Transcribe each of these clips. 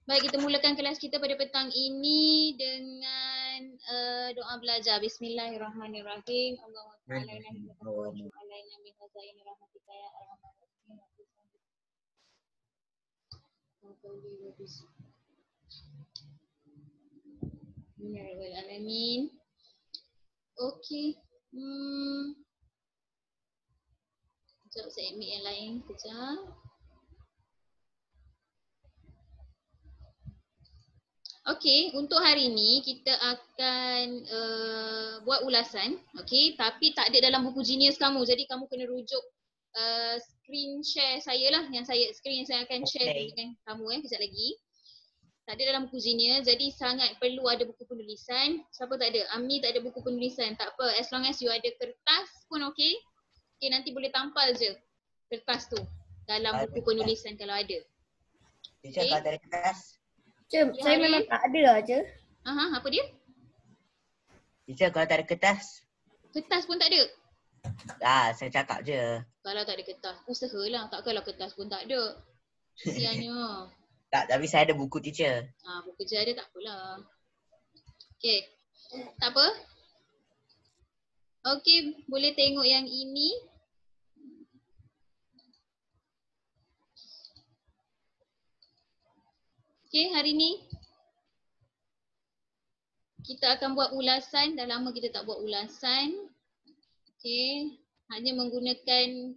Baik, kita mulakan kelas kita pada petang ini dengan doa belajar. Bismillahirrahmanirrahim. Allahumma ta'ala ilaha illa anta wa alaina min khazaini rahmatika ya arhamar rahimin. Ya rabbal alamin. Okey. Sekejap saya ambil yang lain kejap. Okey, untuk hari ini kita akan buat ulasan, okey, tapi tak ada dalam buku Genius kamu. Jadi kamu kena rujuk screen share saya lah, yang screen yang saya akan share dengan kamu kejap lagi. Tak ada dalam buku Genius, jadi sangat perlu ada buku penulisan. Siapa tak ada? Amni tak ada buku penulisan, tak apa. As long as you ada kertas pun okey. Okey, nanti boleh tampal je kertas tu dalam buku penulisan kalau ada. Teacher, kalau tak ada kertas? Saya memang tak ada aja. Apa dia? Teacher, kalau tak ada kertas? Kertas pun tak ada? Saya cakap je. Kalau tak ada kertas, usahalah. Takkanlah kertas pun tak ada. Kesiannya. Tak, tapi saya ada buku teacher. Buku je ada, tak apalah. Okey. Tak apa? Okey, boleh tengok yang ini. Okey, hari ni kita akan buat ulasan. Dah lama kita tak buat ulasan. Okey, hanya menggunakan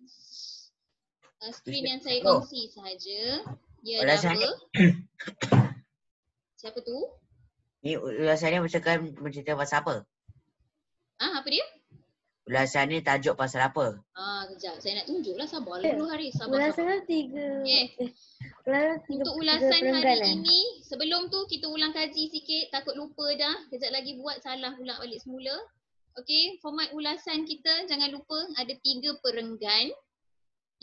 skrin yang saya kongsi sahaja. Ya, ada apa? Siapa tu? Ni ulasan ni menceritakan pasal apa? Apa dia? Ulasan ni tajuk pasal apa? Kejap. Saya nak tunjuklah. Sabarlah dulu hari. Ulasan 3. Untuk ulasan hari ini, sebelum tu kita ulang kaji sikit. Takut lupa dah. Kejap lagi buat salah pula balik semula. Okey, format ulasan kita jangan lupa ada 3 perenggan.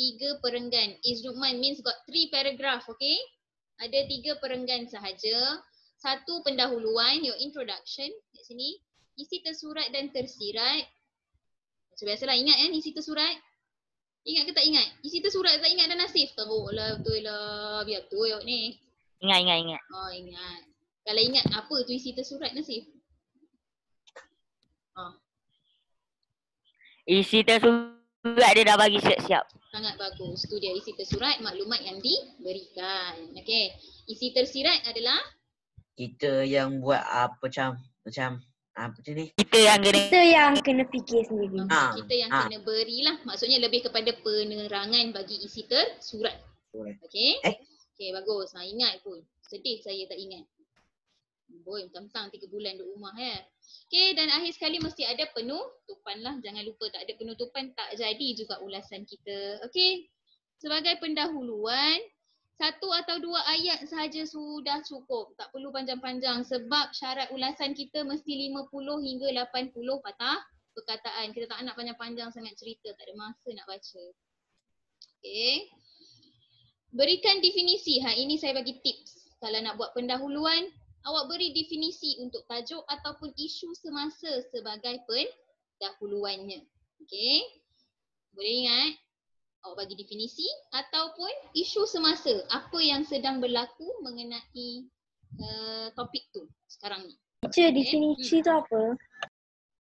3 perenggan. Izzuman means got 3 paragraph, okey? Ada 3 perenggan sahaja. 1 pendahuluan, your introduction kat sini. Isi tersurat dan tersirat. Macam biasalah, ingat isi tersurat? Ingat ke tak ingat? Isi tersurat tak ingat dan Nasif? Teruklah, betul lah. Biar betul awak ni. Ingat. Ingat. Kalau ingat, apa tu isi tersurat Nasif? Isi tersurat dia dah bagi siap-siap. Sangat bagus. Tu dia isi tersurat, maklumat yang diberikan. Okey. Isi tersirat adalah? Kita yang buat macam apa tu ni? Kita yang kena fikir sendiri. Kita yang kena berilah. Maksudnya lebih kepada penerangan bagi isi tersurat. Okey? Okey, bagus. Ingat pun. Sedih saya tak ingat. Boy, mentang-mentang 3 bulan duduk rumah ya. Okey, dan akhir sekali mesti ada penutupan lah. Jangan lupa, tak ada penutupan tak jadi juga ulasan kita. Okey. Sebagai pendahuluan, 1 atau 2 ayat sahaja sudah cukup. Tak perlu panjang-panjang sebab syarat ulasan kita mesti 50 hingga 80 patah perkataan. Kita tak nak panjang-panjang sangat cerita, tak ada masa nak baca. Okey. Berikan definisi. Ini saya bagi tips. Kalau nak buat pendahuluan, awak beri definisi untuk tajuk ataupun isu semasa sebagai pendahuluannya. Okey. Boleh ingat? Awak bagi definisi ataupun isu semasa. Apa yang sedang berlaku mengenai topik tu sekarang ni. Teacher, definisi tu apa?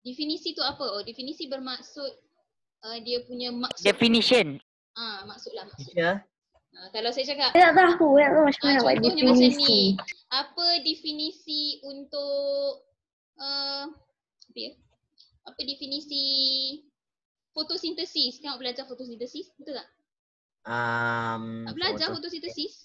Definisi tu apa? Definisi bermaksud dia punya maksud. Definition. Maksudlah. Teacher? Kalau saya cakap. Saya tak tahu macam mana buat contohnya macam definisi. ni. Apa definisi untuk apa definisi fotosintesis? Kan awak belajar fotosintesis, betul tak? Tak belajar fotosintesis?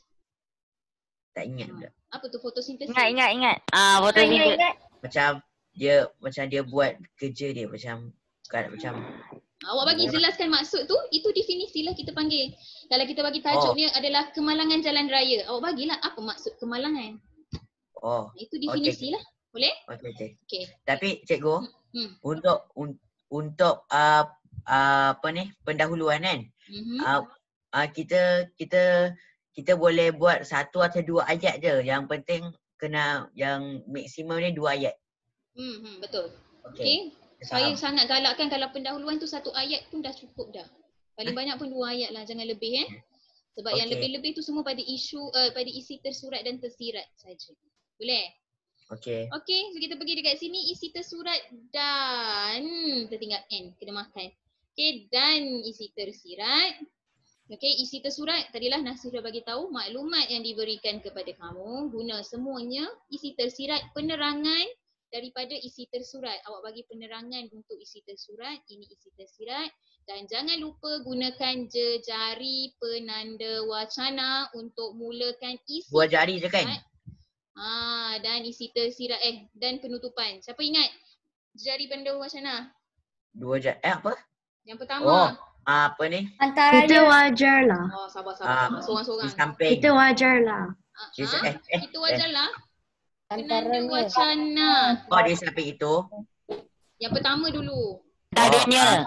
Tak ingat pula. Apa tu fotosintesis? Ingat. Fotosintesis. Macam dia buat kerja dia macam awak bagi jelaskan maksud tu, itu definisilah kita panggil. Kalau kita bagi tajuknya adalah kemalangan jalan raya, awak bagilah apa maksud kemalangan. Itu definisilah. Boleh? Okey. Tapi cikgu, untuk pendahuluan kan, kita boleh buat 1 atau 2 ayat je. Yang penting kena yang maksimum ni 2 ayat. Betul. Okey. Saya sangat galakkan kalau pendahuluan tu 1 ayat pun dah cukup dah. Paling banyak pun 2 ayat lah, jangan lebih Sebab yang Okey. lebih-lebih tu semua pada pada isi tersurat dan tersirat saja. Boleh? Okey. Okey, so kita pergi dekat sini isi tersurat dan tertinggal N, kena makan. Okey, dan isi tersirat. Okey, isi tersurat tadilah Nasir dah bagi tahu maklumat yang diberikan kepada kamu guna semuanya. Isi tersirat penerangan daripada isi tersurat. Awak bagi penerangan untuk isi tersurat, ini isi tersirat. Dan jangan lupa gunakan jejari penanda wacana untuk mulakan isi Buah jari je kan? dan isi tersirat dan penutupan. Siapa ingat jejari penanda wacana? Apa? Yang pertama. Oh, apa ni? Kita wajar lah. Oh, sabar. Di Seorang-seorang. samping. Kita wajar lah. Itu wajarlah. Penanda wacana. Oh, di samping itu. Yang pertama dulu. Tadanya.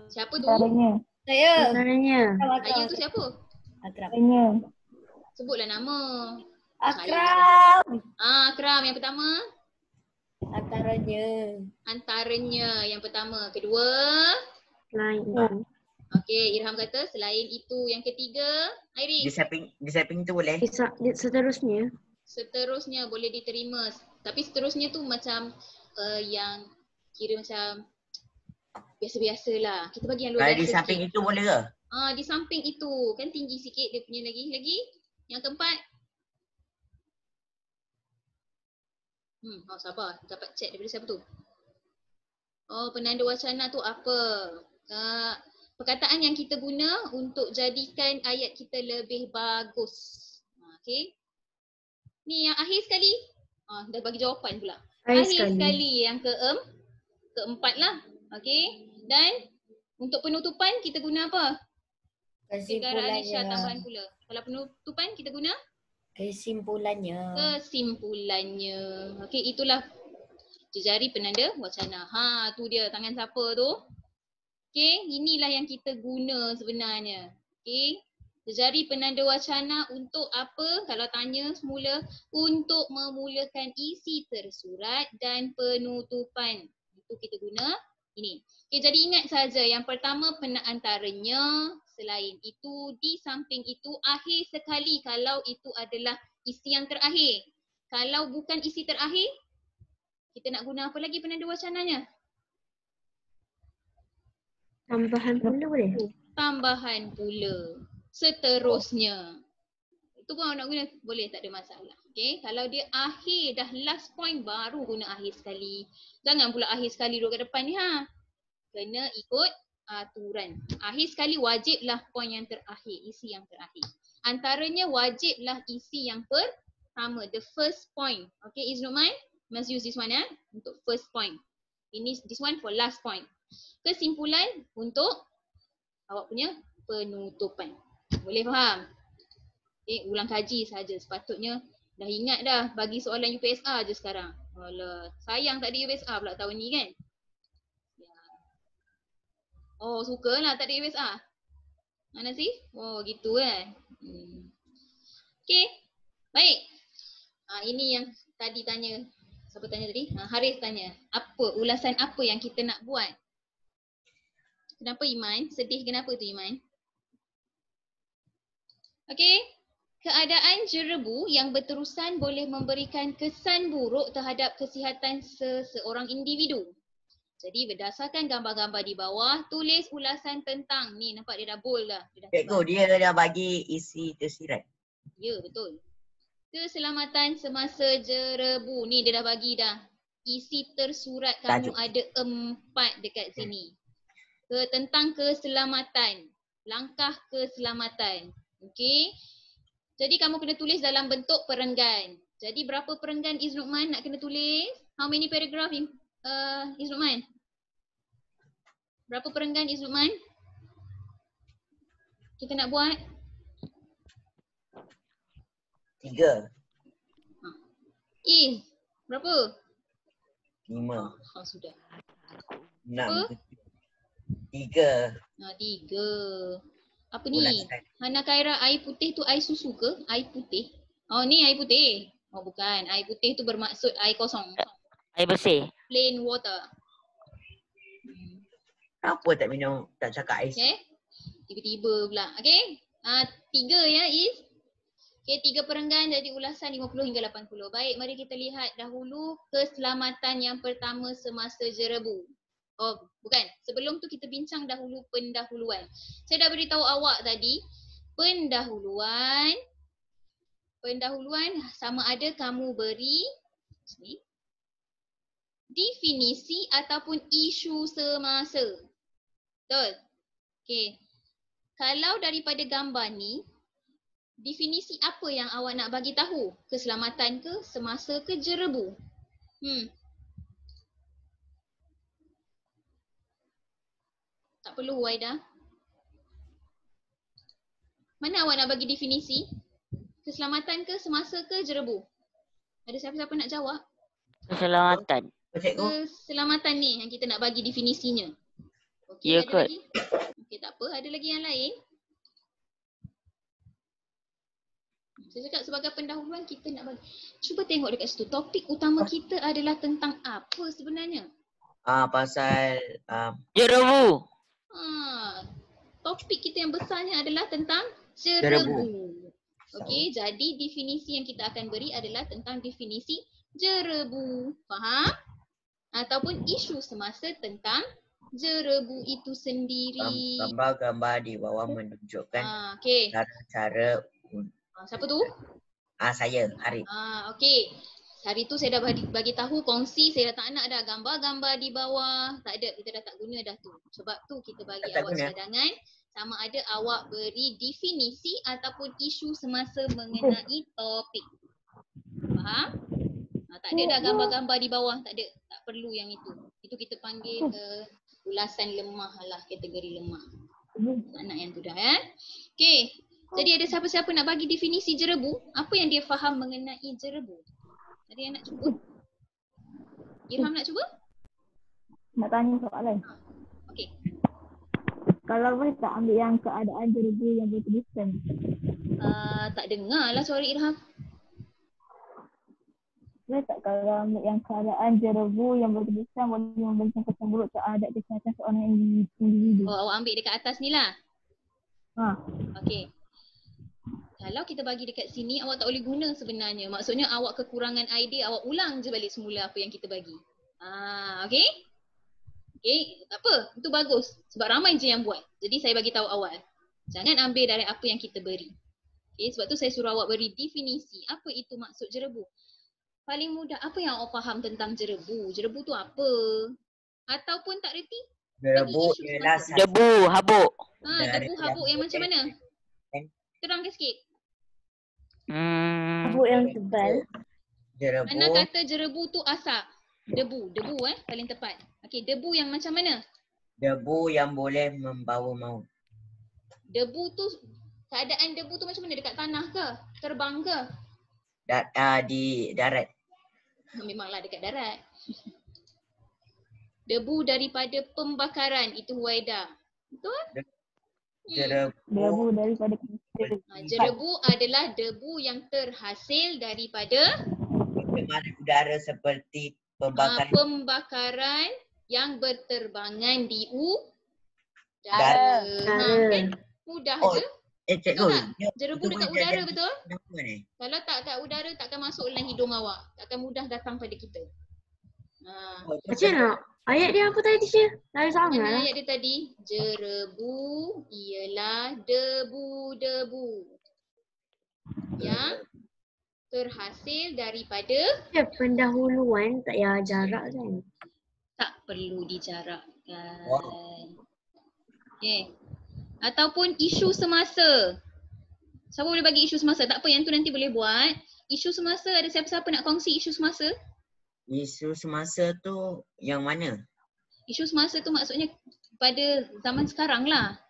Siapa tu? Saya. Antaranya. Saya tu siapa? Antaranya. Sebutlah nama. Akram. Akram yang pertama. Antaranya. Antaranya yang pertama. Kedua. Lain. Okey, Irham kata selain itu. Yang ketiga, Di Iris. samping tu boleh. Seterusnya. Seterusnya boleh diterima. Tapi seterusnya tu macam yang kira macam biasa-biasalah. Kita bagi yang luar Kalau biasa di samping sikit. itu boleh ke? Di samping itu. Kan tinggi sikit dia punya lagi. Yang keempat. Sabar. Dapat cek daripada siapa tu? Penanda wacana tu apa? Perkataan yang kita guna untuk jadikan ayat kita lebih bagus. Okey. Ni yang akhir sekali. Dah bagi jawapan pula. Akhir sekali yang keempat lah. Okey. Dan untuk penutupan kita guna apa? Kesimpulannya. Tambahan pula. Kalau penutupan kita guna? Kesimpulannya. Okey, itulah jejari penanda wacana. Tu dia tangan siapa tu? Okey, inilah yang kita guna sebenarnya. Okey. Jejari penanda wacana untuk apa? Kalau tanya semula, untuk memulakan isi tersurat dan penutupan. Itu kita guna ini. Okey, jadi ingat saja yang pertama antaranya, selain itu, di samping itu, akhir sekali kalau itu adalah isi yang terakhir. Kalau bukan isi terakhir, kita nak guna apa lagi penanda wacananya? Tambahan pula boleh? Tambahan pula. Seterusnya. Itu pun nak guna, boleh, tak ada masalah. Okay, kalau dia akhir dah last point baru guna akhir sekali. Jangan pula akhir sekali duduk kat depan ni Kena ikut aturan. Akhir sekali wajiblah point yang terakhir, isi yang terakhir. Antaranya wajiblah isi yang pertama, the first point. Okay, Iznuman, must use this one untuk first point. This one for last point. Kesimpulan untuk awak punya penutupan. Boleh faham? Ulang kaji saja. Sepatutnya dah ingat dah bagi soalan UPSR je sekarang. Alah, sayang tak ada UPSR pula tahun ni kan? Sukalah tak ada UPSR. Mana sih? Gitu kan. Okay. Baik. Ini yang tadi tanya. Siapa tanya tadi? Haris tanya. Ulasan apa yang kita nak buat? Kenapa Iman? Sedih kenapa tu Iman? Okey. Keadaan jerebu yang berterusan boleh memberikan kesan buruk terhadap kesihatan seseorang individu. Jadi berdasarkan gambar-gambar di bawah, tulis ulasan tentang. Ni nampak dia dah bold dah. Cikgu, dia dah bagi isi tersirat. Ya, betul. Keselamatan semasa jerebu. Ni dia dah bagi dah. Isi tersurat kamu ada 4 dekat sini. Tentang keselamatan. Langkah keselamatan. Okey. Jadi kamu kena tulis dalam bentuk perenggan. Jadi berapa perenggan Iznukman nak kena tulis? How many paragraph Iznukman? Berapa perenggan Iznukman? Kita nak buat? 3. Berapa? 5. Sudah. 6. 3. 3. Apa ni? Hana Khaira, air putih tu air susu ke? Air putih? Ni air putih. Bukan. Air putih tu bermaksud air kosong. Air bersih. Plain water. Kenapa tak minum, tak cakap air? Okay. Tiba-tiba pula. Okay. 3 ya Is. Okay, 3 perenggan jadi ulasan 50 hingga 80. Baik, mari kita lihat dahulu keselamatan yang pertama semasa jerebu. Oh, bukan. Sebelum tu kita bincang dahulu pendahuluan. Saya dah beritahu awak tadi, pendahuluan sama ada kamu beri definisi ataupun isu semasa. Betul? Okay. Kalau daripada gambar ni, definisi apa yang awak nak bagi tahu? Keselamatan ke, semasa ke, jerebu? Tak perlu Waida. Mana awak nak bagi definisi? Keselamatan ke, semasa ke, jerebu? Ada siapa-siapa nak jawab? Keselamatan. Keselamatan ni yang kita nak bagi definisinya. Okey, Ya, ada kot. lagi? Okey, tak apa. Ada lagi yang lain? Saya cakap sebagai pendahuluan kita nak bagi. Cuba tengok dekat situ. Topik utama kita adalah tentang apa sebenarnya? Pasal Jerebu. Topik kita yang besarnya adalah tentang Jerebu. jerebu. Okey, jadi definisi yang kita akan beri adalah tentang definisi jerebu. Faham? Ataupun isu semasa tentang jerebu itu sendiri. gambar-gambar di bawah menunjukkan Okey. cara-cara Siapa tu? saya, Arif. Okey. Hari tu saya dah bagi tahu kongsi, saya dah tak nak dah gambar-gambar di bawah. Tak ada, kita dah tak guna dah tu. Sebab tu kita bagi Tak awak guna. cadangan sama ada awak beri definisi ataupun isu semasa mengenai topik. Faham? Tak ada dah gambar-gambar di bawah, tak ada. Tak perlu yang itu. Itu kita panggil ulasan lemah lah, kategori lemah. Tak nak yang tu dah Okey. Jadi ada siapa-siapa nak bagi definisi jerebu? Apa yang dia faham mengenai jerebu? Ada yang nak cuba? Irham nak cuba? Nak tanya soalan. Okey. Kalau boleh tak ambil yang keadaan jerebu yang bertuliskan? Tak dengar lah suara Irham. Boleh tak kalau ambil yang keadaan jerebu yang bertuliskan boleh memberikan kesan buruk terhadap kesihatan seorang individu? Oh, awak ambil dekat atas ni lah. Okey. Kalau kita bagi dekat sini, awak tak boleh guna sebenarnya. Maksudnya awak kekurangan idea, awak ulang je balik semula apa yang kita bagi. Okey? Okey, tak apa. Itu bagus. Sebab ramai je yang buat. Jadi saya bagi tahu awal. Jangan ambil dari apa yang kita beri. Okey, sebab tu saya suruh awak beri definisi. Apa itu maksud jerebu? Paling mudah, apa yang awak faham tentang jerebu? Jerebu tu apa? Ataupun tak reti? Jerebu isu ialah semasa. Debu, habuk. Debu habuk yang macam mana? Terangkan sikit. Habuk yang tebal. jerebu Mana kata jerebu tu asap? Debu paling tepat. Okey, debu yang macam mana? debu yang boleh membawa maut. Debu tu, keadaan debu tu macam mana? Dekat tanah ke? Terbang ke? Di darat. Memanglah dekat darat. Debu daripada pembakaran, itu Huwaida. Betul? Jerebu Debu daripada Jerebu adalah debu yang terhasil daripada pencemaran udara seperti pembakaran pembakaran yang berterbangan di udara. Kan? Mudah je. cikgu, Jerebu itu dekat boleh udara jadi betul? kenapa ni? Kalau tak kat udara takkan masuk dalam hidung awak. Takkan mudah datang pada kita. Macam mana? Ayat dia apa tadi teacher? Lain sangat Mana lah. ayat dia tadi? Jerebu ialah debu-debu yang terhasil daripada Dia pendahuluan tak payah jarak kan? tak perlu dijarakkan. Wow. Okay. Ataupun isu semasa. Siapa boleh bagi isu semasa? Tak apa, yang tu nanti boleh buat. Isu semasa, ada siapa-siapa nak kongsi isu semasa? Isu semasa tu yang mana? Isu semasa tu maksudnya pada zaman sekarang lah.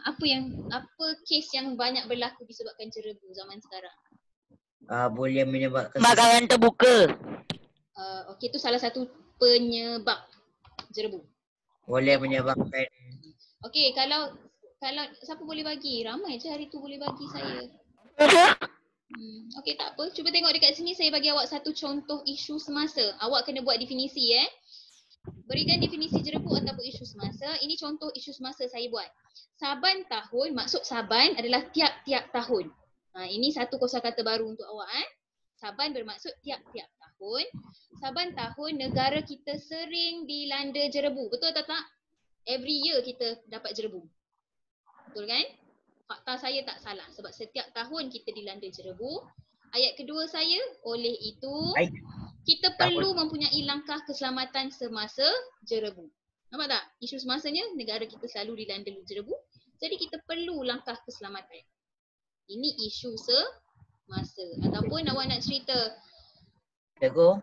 Apa kes yang banyak berlaku disebabkan jerebu zaman sekarang? Boleh menyebabkan Pembakaran terbuka. Okey, tu salah satu penyebab jerebu. boleh menyebabkan Okey, kalau siapa boleh bagi? Ramai je hari tu boleh bagi saya. Okey, tak apa. Cuba tengok dekat sini, saya bagi awak satu contoh isu semasa. Awak kena buat definisi Berikan definisi jerebu ataupun isu semasa. Ini contoh isu semasa saya buat. Saban tahun, maksud saban adalah tiap-tiap tahun. Ini satu kosakata baru untuk awak. Saban bermaksud tiap-tiap tahun. Saban tahun negara kita sering dilanda jerebu. Betul atau tak? Every year kita dapat jerebu. Betul kan? Fakta saya tak salah sebab setiap tahun kita dilanda jerebu. Ayat kedua saya, oleh itu kita perlu mempunyai langkah keselamatan semasa jerebu. Nampak tak? Isu semasanya negara kita selalu dilanda jerebu. Jadi kita perlu langkah keselamatan. Ini isu semasa. Ataupun awak nak cerita. Cikgu.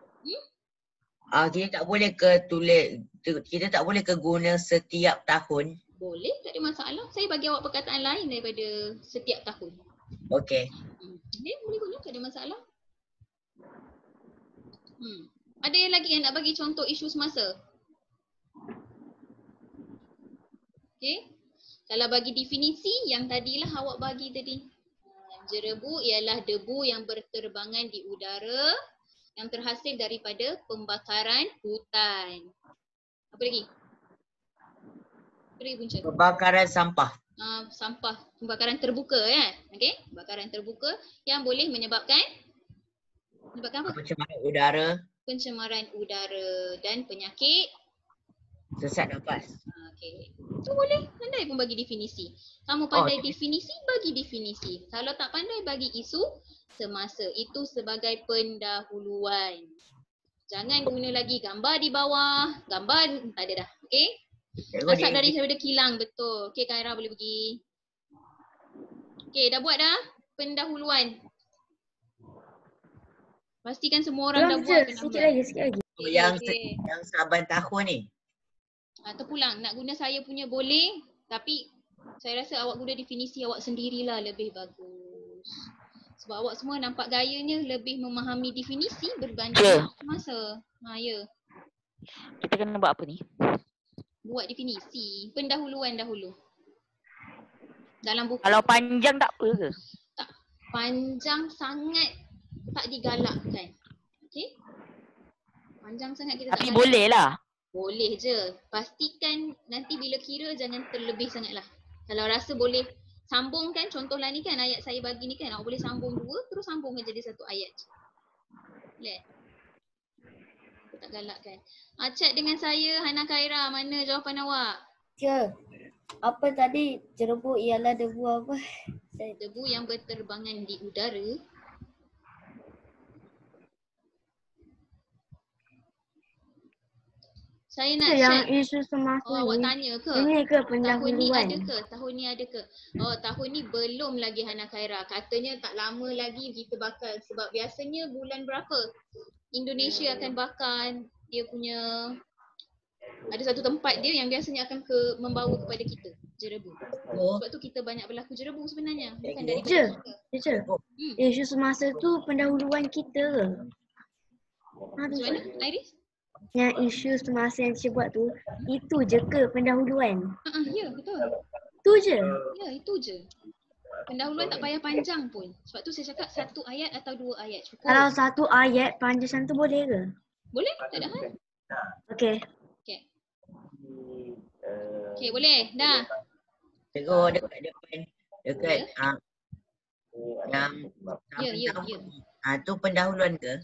Kita tak boleh kita tak boleh guna setiap tahun. Boleh, tak ada masalah. Saya bagi awak perkataan lain daripada setiap tahun. Okey. Boleh guna, tak ada masalah. Ada yang lagi yang nak bagi contoh isu semasa? Okey. Kalau bagi definisi yang tadilah awak bagi tadi. Jerebu ialah debu yang berterbangan di udara yang terhasil daripada pembakaran hutan. Apa lagi? Apa lagi punca? Pembakaran sampah. Sampah, pembakaran terbuka kan? Okey, pembakaran terbuka yang boleh menyebabkan apa? Pencemaran udara. Pencemaran udara dan penyakit Sesak nafas. Okey. Tu boleh, pandai pun bagi definisi. Kamu pandai definisi, bagi definisi. Kalau tak pandai, bagi isu semasa. Itu sebagai pendahuluan. Jangan guna lagi gambar di bawah. Gambar tak ada dah. Okey? Asap daripada kilang, betul. Okey, Kak Ira boleh pergi. Okey, dah buat dah pendahuluan. Pastikan semua orang dah buat pendahuluan. Sikit lagi. Yang saban tahun ni. Terpulang, nak guna saya punya boleh, tapi saya rasa awak guna definisi awak sendirilah lebih bagus. Sebab awak semua nampak gayanya lebih memahami definisi berbanding masa. Ya. Kita kena buat apa ni? Buat definisi, pendahuluan dahulu. Dalam buku. Kalau panjang tak apa ke? Tak, panjang sangat tak digalakkan. Okey? Panjang sangat kita Tapi tak galakkan. boleh lah. Boleh je. Pastikan nanti bila kira jangan terlebih sangatlah. Kalau rasa boleh sambungkan, contohlah ni kan ayat saya bagi ni kan, awak boleh sambung dua, terus sambungkan jadi satu ayat je. Boleh? Aku tak galakkan. Chat dengan saya, Hana Khaira, mana jawapan awak? Ya. Apa tadi? Jerebu ialah debu apa? Debu yang berterbangan di udara. Saya nak yang check. isu semasa Awak ni. tanya ke? Ini ke Tahun ni pendahuluan? ada ke? Tahun ni ada ke? Tahun ni belum lagi Hana Khaira. Katanya tak lama lagi kita bakal. Sebab biasanya bulan berapa? Indonesia akan bakar dia punya, ada satu tempat dia yang biasanya akan membawa kepada kita jerebu. Sebab tu kita banyak berlaku jerebu sebenarnya. Bukan daripada kita. Teacher, isu semasa tu pendahuluan kita ke? Macam mana, Iris? Yang isu semasa yang teacher buat tu, itu je ke pendahuluan? Ya, betul. Tu je? Ya, itu je. Pendahuluan tak payah panjang pun. Sebab tu saya cakap satu ayat atau dua ayat cukup. Kalau satu ayat panjang tu boleh ke? Boleh, tak ada hal. Okey. Okey, boleh. Dah. Cikgu dekat depan. Dekat yang Ya. tu pendahuluan ke?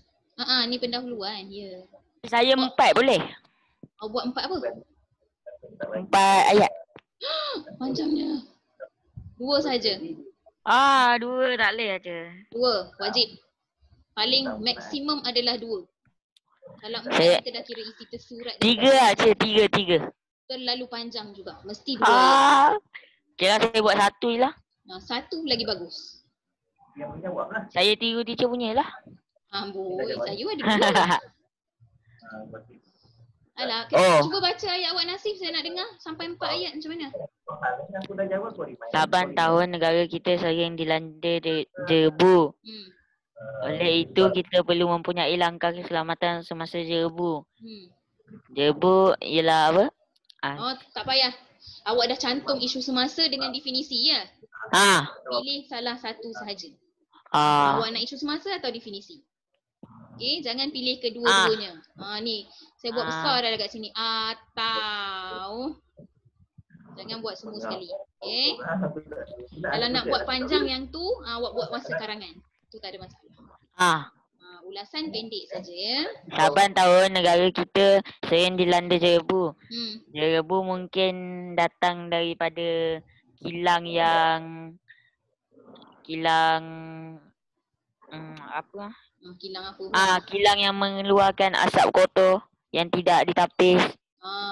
Ni pendahuluan. Ya. Saya 4 boleh? Awak buat 4 apa? 4 ayat. Panjangnya. 2 saja. 2 tak boleh aja. 2 wajib. Paling maksimum adalah 2. Kalau 4 kita dah kira isi tersurat. 3 lah cik, 3. Terlalu panjang juga. Mesti 2 ayat. Okay lah, saya buat 1 je lah. 1 lagi bagus. Saya tiru teacher punya lah. Amboi, saya ada 2. Alah, cuba baca ayat awak Nasif, saya nak dengar sampai 4 ayat macam mana? Saban tahun negara kita sering dilanda jerebu. Oleh itu kita perlu mempunyai langkah keselamatan semasa jerebu. Jerebu ialah apa? Tak payah. Awak dah cantum isu semasa dengan definisi ya? Pilih salah satu sahaja. Awak nak isu semasa atau definisi? Okay, jangan pilih kedua-duanya. Ni, saya buat besar dah dekat sini. Atau jangan buat semua sekali. Okay. Kalau nak buat panjang yang tu, awak buat masa karangan. Tu tak ada masalah. Ulasan pendek saja ya. Saban tahu negara kita sering dilanda jerebu. Jerebu mungkin datang daripada kilang apa? Kilang apa? Kilang yang mengeluarkan asap kotor yang tidak ditapis.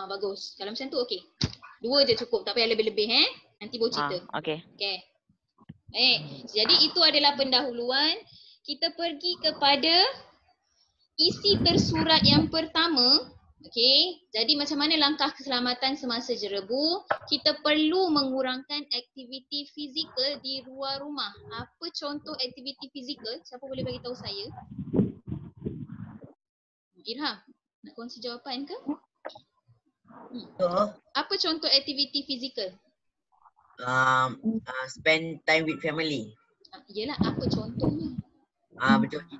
Bagus. Kalau macam tu okey. 2 je cukup, tak payah lebih-lebih Nanti baru cerita. Okey. Baik. Jadi itu adalah pendahuluan. Kita pergi kepada isi tersurat yang pertama. Okey. Jadi macam mana langkah keselamatan semasa jerebu? Kita perlu mengurangkan aktiviti fizikal di luar rumah. Apa contoh aktiviti fizikal? Siapa boleh bagi tahu saya? Irham, nak kongsi jawapan ke? Apa contoh aktiviti fizikal? Spend time with family. Yelah, apa contohnya?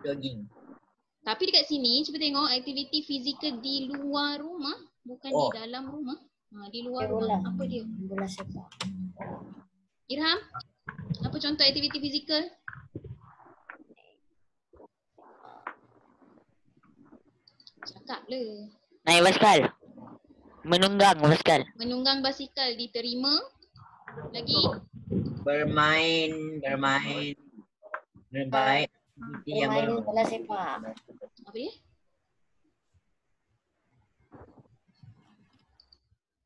Jogging. Tapi dekat sini, cuba tengok aktiviti fizikal di luar rumah. Bukan di dalam rumah. Di luar rumah, apa dia? Bola sepak. Irham, apa contoh aktiviti fizikal? Cakap le. Naik basikal. Menunggang basikal. Menunggang basikal diterima. Lagi? Bermain Bola sepak. Apa dia?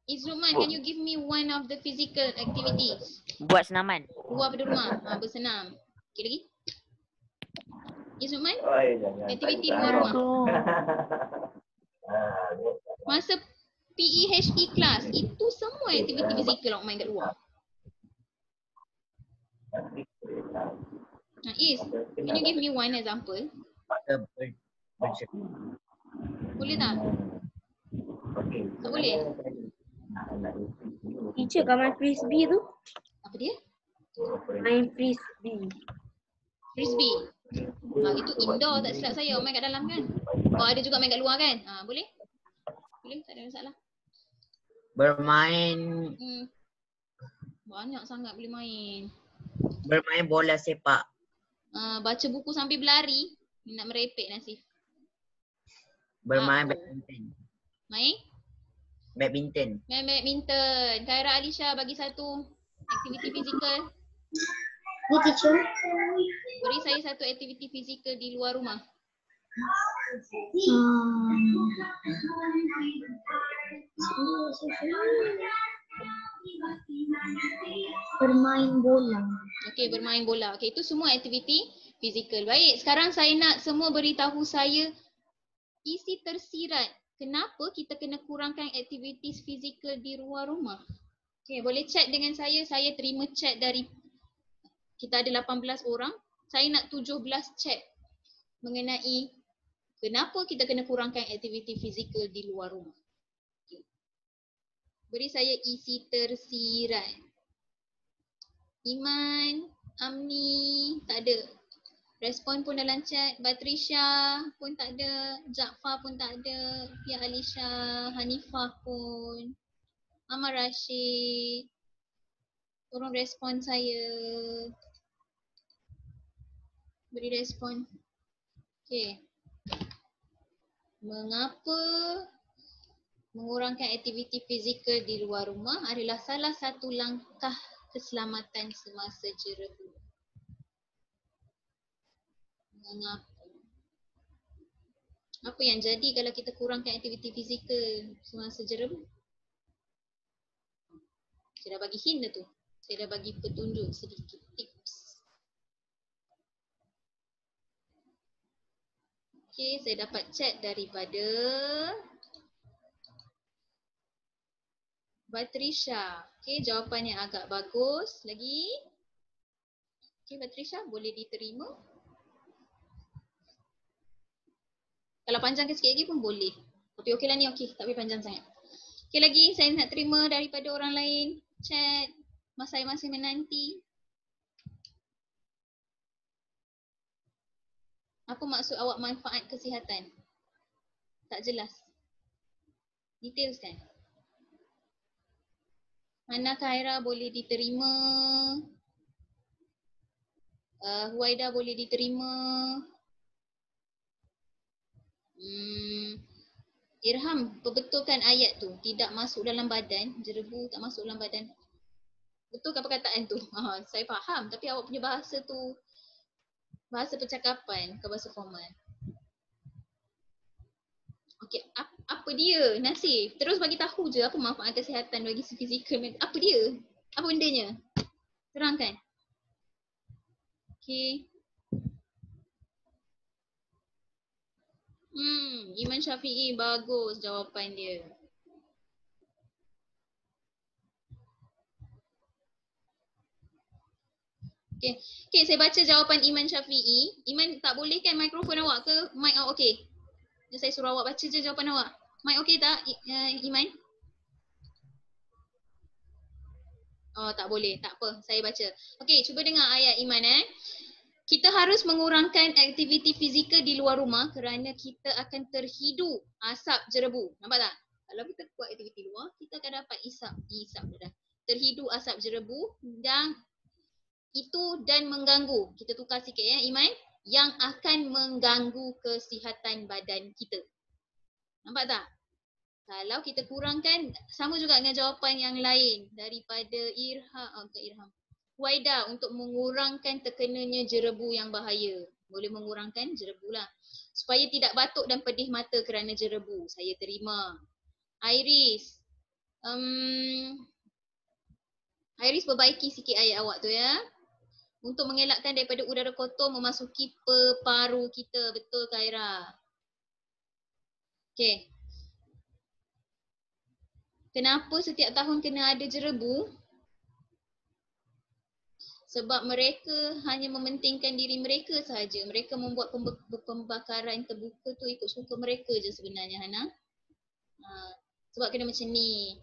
Izruman, can you give me one of the physical activities? Buat senaman. Luar pada rumah, bersenam. Okay, lagi? Izruman? Aktiviti luar rumah. Masa PEHE class, itu semua aktiviti fizikal orang main kat luar. Is, can you give me one example? Boleh tak? Tak boleh? Teacher kat main frisbee tu. Apa dia? Main frisbee. Frisbee. Itu indoor, tak silap saya. Main kat dalam kan? Ada juga main kat luar kan? Boleh? Boleh, tak ada masalah. Bermain Banyak sangat boleh main. Bermain bola sepak. Baca buku sambil berlari. Nak merepek nasib. Bermain badminton. Main? Badminton. Main badminton. Khaira Alisha bagi satu aktiviti fizikal. Ni teacher. Beri saya satu aktiviti fizikal di luar rumah. Bermain bola. Okey, bermain bola. Okey, itu semua aktiviti fizikal. Baik, sekarang saya nak semua beritahu saya isi tersirat. Kenapa kita kena kurangkan aktiviti fizikal di luar rumah? Okey, boleh chat dengan saya. Saya terima chat dari, kita ada 18 orang. Saya nak 17 chat mengenai kenapa kita kena kurangkan aktiviti fizikal di luar rumah. Okay. Beri saya isi tersirat. Iman, Amni, tak ada. Respon pun dalam chat. Batrisha pun tak ada. Jaafar pun tak ada. Pia Alisha, Hanifah pun. Amar Rashid. Tolong respon saya. Beri respon. Okay. Mengapa mengurangkan aktiviti fizikal di luar rumah adalah salah satu langkah keselamatan semasa jerebu? Mengapa? Apa yang jadi kalau kita kurangkan aktiviti fizikal semasa jerebu? Saya dah bagi hint dah tu. Saya dah bagi petunjuk sedikit, tips. Okay, saya dapat chat daripada Batrisha. Okay, jawapannya agak bagus. Lagi? Okay, Batrisha boleh diterima. Kalau panjangkan sikit lagi pun boleh. Tapi okey lah ni, okey. Tak payah panjang sangat. Okay, lagi saya nak terima daripada orang lain. Chat. Masing-masing menanti. Apa maksud awak manfaat kesihatan? Tak jelas. Details kan? Hana Khaira boleh diterima. Huwaida boleh diterima. Irham, perbetulkan ayat tu. Tidak masuk dalam badan. Jerebu tak masuk dalam badan. Betul ke perkataan tu? Saya faham. Tapi awak punya bahasa tu bahasa percakapan ke bahasa formal. Okey, apa dia Nasif? Terus bagi tahu je apa manfaat kesihatan bagi fizikal. Apa dia? Apa bendanya? Terangkan. Okey. Iman Syafi'i, bagus jawapan dia. Okey, saya baca jawapan Iman Syafi'i. Iman, tak boleh kan mikrofon awak ke mic awak okey? Saya suruh awak baca je jawapan awak. Mic okey tak Iman? Oh, tak boleh. Tak apa. Saya baca. Okey, cuba dengar ayat Iman Kita harus mengurangkan aktiviti fizikal di luar rumah kerana kita akan terhidu asap jerebu. Nampak tak? Kalau kita buat aktiviti luar, kita akan dapat terhidu asap jerebu dan mengganggu. Kita tukar sikit Iman. Yang akan mengganggu kesihatan badan kita. Nampak tak? Kalau kita kurangkan, sama juga dengan jawapan yang lain daripada Irham. Huwaida, untuk mengurangkan terkenanya jerebu yang bahaya. Boleh mengurangkan jerebu lah. Supaya tidak batuk dan pedih mata kerana jerebu. Saya terima. Iris. Iris, perbaiki sikit ayat awak tu Untuk mengelakkan daripada udara kotor memasuki paru kita. Betul Khaira? Okey. Kenapa setiap tahun kena ada jerebu? Sebab mereka hanya mementingkan diri mereka sahaja. Mereka membuat pembakaran terbuka tu ikut suka mereka je sebenarnya Hana. Sebab kena macam ni.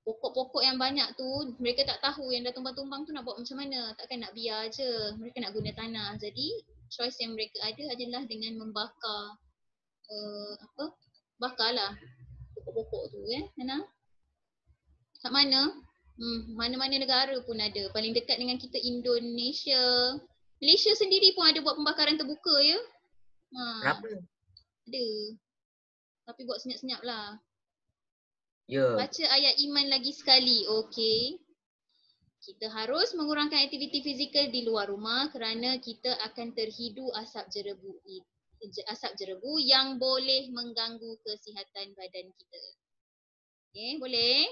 Pokok-pokok yang banyak tu mereka tak tahu yang dah tumbang-tumbang tu nak buat macam mana. Takkan nak biar je. Mereka nak guna tanah. Jadi choice yang mereka ada adalah dengan membakar bakarlah pokok-pokok tu Hana. Kat mana? Mana-mana negara pun ada. Paling dekat dengan kita Indonesia. Malaysia sendiri pun ada buat pembakaran terbuka Kenapa? Ada. Tapi buat senyap-senyap lah. Ya. Baca ayat Iman lagi sekali. Okey. Kita harus mengurangkan aktiviti fizikal di luar rumah kerana kita akan terhidu asap jerebu yang boleh mengganggu kesihatan badan kita. Okey, boleh?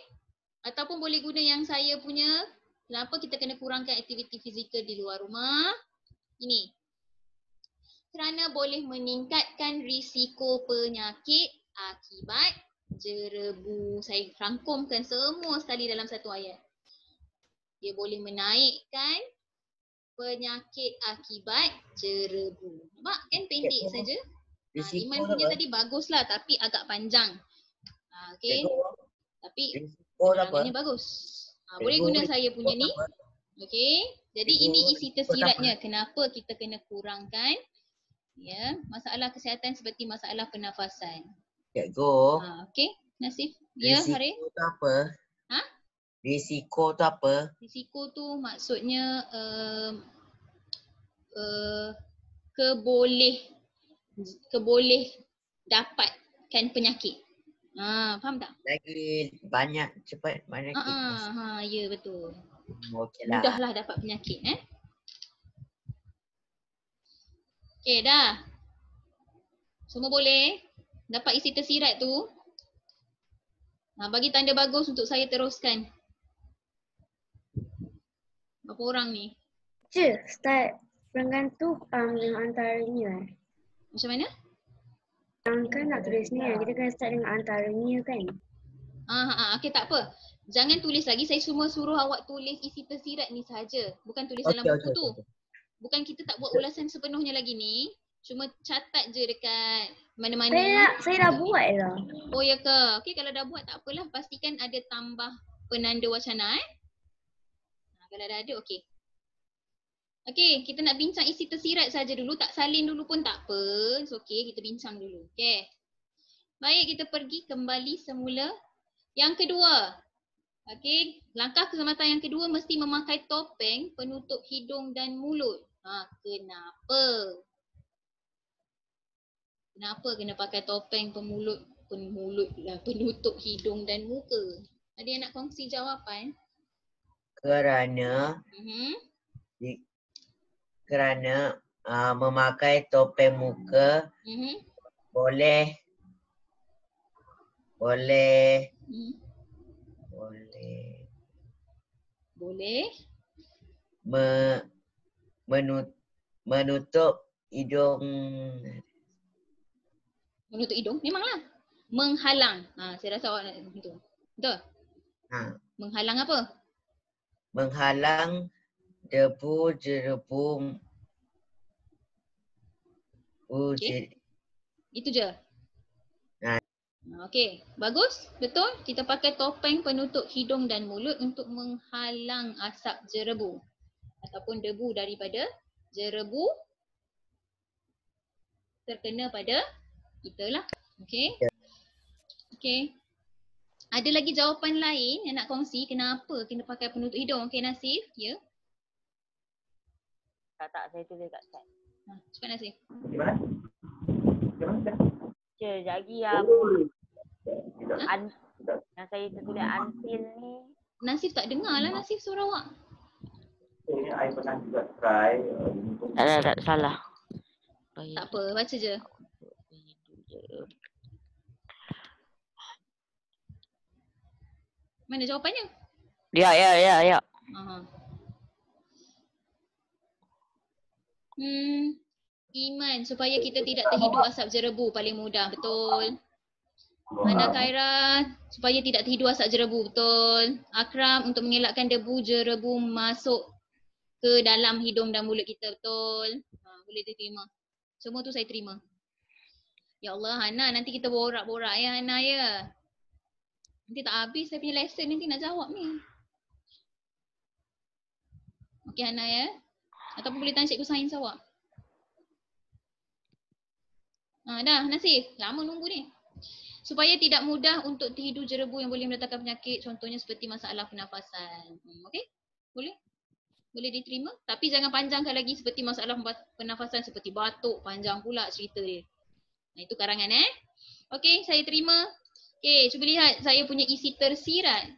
Ataupun boleh guna yang saya punya. Kenapa kita kena kurangkan aktiviti fizikal di luar rumah? Ini. Kerana boleh meningkatkan risiko penyakit akibat jerebu. Saya rangkumkan semua sekali dalam satu ayat. Dia boleh menaikkan penyakit akibat jerebu. Nampak kan pendek saja? Iman punya tadi baguslah tapi agak panjang. Okey. Tapi penerangannya bagus. Boleh guna saya punya ni. Okey. Jadi ini isi tersiratnya. Kenapa kita kena kurangkan masalah kesihatan seperti masalah pernafasan. Cikgu. Okey. Nasif. Ya, Haris. Risiko tu apa? Risiko tu apa? Risiko tu maksudnya keboleh dapatkan penyakit. Faham tak? Lagi banyak cepat mana kita. Ya betul. Okeylah. Mudahlah dapat penyakit Okey dah. Semua boleh? Dapat isi tersirat tu? Bagi tanda bagus untuk saya teruskan. Berapa orang ni? Start perenggan tu yang antaranya Macam mana? Kan nak tulis ni kita kena start dengan antaranya kan? Okey tak apa. Jangan tulis lagi. Saya cuma suruh awak tulis isi tersirat ni sahaja. Bukan tulis dalam buku tu. Bukan kita tak buat ulasan sepenuhnya lagi ni. Cuma catat je dekat mana-mana. Saya dah buat dah. Oh ya ke? Okey kalau dah buat tak apalah. Pastikan ada tambah penanda wacana Kalau dah ada okey. Okey, kita nak bincang isi tersirat saja dulu. Tak salin dulu pun tak apa. It's okay, kita bincang dulu. Okey. Baik, kita pergi kembali semula. Yang kedua. Okey, langkah keselamatan yang kedua mesti memakai topeng penutup hidung dan mulut. Kenapa? Kenapa kena pakai topeng penutup hidung dan muka? Ada yang nak kongsi jawapan? Kerana Mhm. kerana memakai topeng muka boleh menutup hidung. Menutup hidung? Memanglah. Menghalang. Saya rasa awak nak itu. Betul? Menghalang apa? Menghalang debu jerebu. Okay. Itu je. Okey, bagus. Betul. Kita pakai topeng penutup hidung dan mulut untuk menghalang asap jerebu ataupun debu daripada jerebu terkena pada kita lah. Okey. Okey. Ada lagi jawapan lain yang nak kongsi kenapa kena pakai penutup hidung? Okey, Nasif. Ya. Tak, saya tulis kat chat. Cepat Nasif. Sekejap lagi yang saya tertulis until ni. Nasif tak dengar lah Nasif suara awak. I pernah juga try. Tak salah. Tak apa, baca je. Mana jawapannya? Ya. Iman supaya kita tidak terhidu asap jerebu paling mudah, betul. Hana Khaira supaya tidak terhidu asap jerebu, betul. Akram untuk mengelakkan debu jerebu masuk ke dalam hidung dan mulut kita, betul. Boleh diterima. Semua tu saya terima. Ya Allah Hana, nanti kita borak-borak ya Hana ya. Nanti tak habis saya punya lesson nanti nak jawab ni. Okey Hana ya. Ataupun boleh tanya cikgu sains awak. Dah Nasif, lama nunggu ni. Supaya tidak mudah untuk terhidu jerebu yang boleh mendatangkan penyakit, contohnya seperti masalah pernafasan. Okey? Boleh? Boleh diterima? Tapi jangan panjangkan lagi seperti masalah pernafasan seperti batuk, panjang pula cerita dia. Itu karangan Okey, saya terima. Okey, cuba lihat saya punya isi tersirat.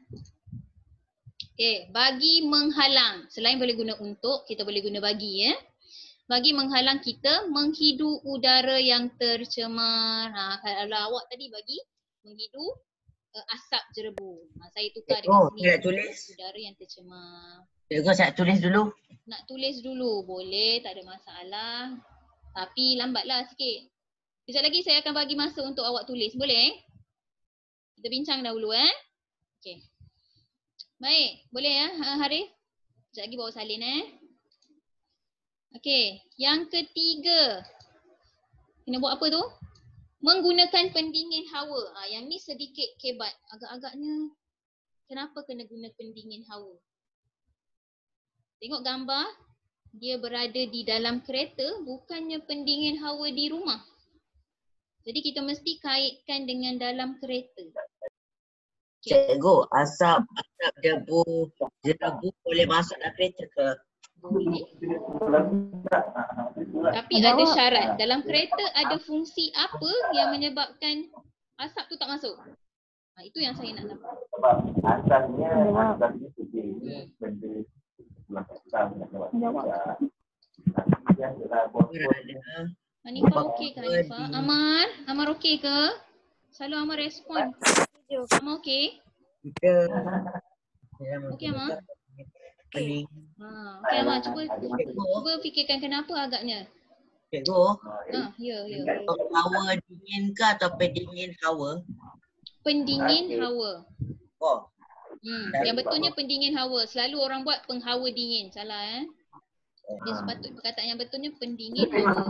Okey, bagi menghalang. Selain boleh guna untuk, kita boleh guna bagi ya. Bagi menghalang kita menghidu udara yang tercemar. Kalau awak tadi bagi menghidu asap jerebu. Saya tukar dengan sini. Nak tulis. Udara yang tercemar. Cikgu saya tulis dulu. Nak tulis dulu boleh, tak ada masalah. Tapi lambatlah sikit. Sekejap lagi saya akan bagi masa untuk awak tulis. Boleh? Kita bincang dahulu Okey. Baik, boleh ya Harif? Sekejap lagi bawa salin Okey, yang ketiga. Kena buat apa tu? Menggunakan pendingin hawa. Yang ni sedikit kebat. Agak-agaknya kenapa kena guna pendingin hawa? Tengok gambar. Dia berada di dalam kereta, bukannya pendingin hawa di rumah. Jadi kita mesti kaitkan dengan dalam kereta. Cikgu, asap debu jerebu boleh masuk dalam kereta ke? Boleh. Tapi ada syarat. Dalam kereta ada fungsi apa yang menyebabkan asap tu tak masuk? Itu yang saya nak tahu. Sebab asalnya benda Hanifah okey ke Hanifah? Amar okey ke? Selalu Amar respon. Amar okey? Okey Amar? Okey Amar, cuba fikirkan kenapa agaknya. Cikgu, Ya. hawa dingin ke atau pendingin hawa? Pendingin hawa. Oh. Yang betulnya pendingin hawa. Selalu orang buat penghawa dingin. Salah Dia sepatutnya perkataan yang betulnya pendingin hawa.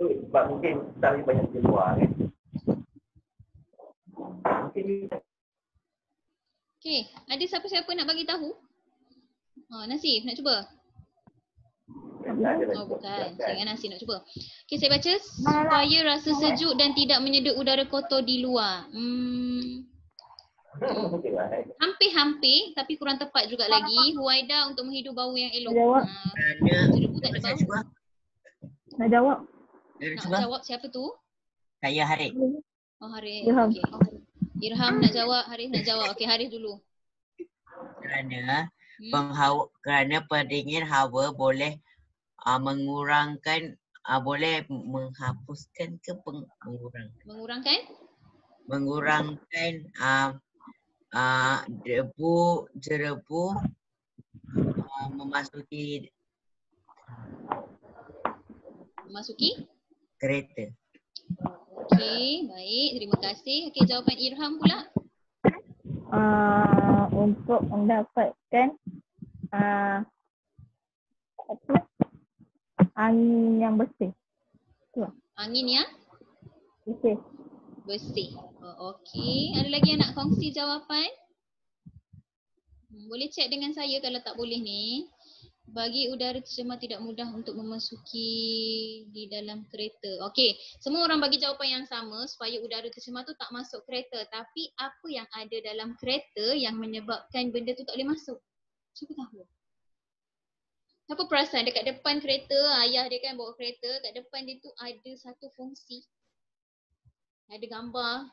Sebab mungkin tak banyak di luar Okey, ada siapa-siapa nak bagi tahu? Nasif, nak cuba? Oh bukan. Saya ingat nasi nak cuba. Okey, saya baca supaya rasa sejuk dan tidak menyedut udara kotor di luar. Hampir-hampir tapi kurang tepat juga lagi. Huwaida untuk menghidu bau yang elok. Jawab. Jerebu tak ada Saya bau. cuba. Nak jawab? Nak Cuba. jawab siapa tu? Saya Haris. Oh Haris. Irham. Okey. Irham nak jawab, Haris nak jawab. Okey, Haris dulu. Kerana pendingin hawa boleh mengurangkan boleh menghapuskan ke mengurangkan debu jerebu memasuki kereta. Okey, baik. Terima kasih. Okey, jawapan Irham pula. Untuk mendapatkan angin yang bersih. Angin yang Bersih. bersih. Oh, okey. Ada lagi yang nak kongsi jawapan? Boleh cek dengan saya kalau tak boleh ni. Bagi udara tercemar tidak mudah untuk memasuki di dalam kereta. Okey, semua orang bagi jawapan yang sama supaya udara tercemar tu tak masuk kereta. Tapi apa yang ada dalam kereta yang menyebabkan benda tu tak boleh masuk? Siapa tahu? Siapa perasan dekat depan kereta, ayah dia kan bawa kereta, kat depan dia tu ada satu fungsi. Ada gambar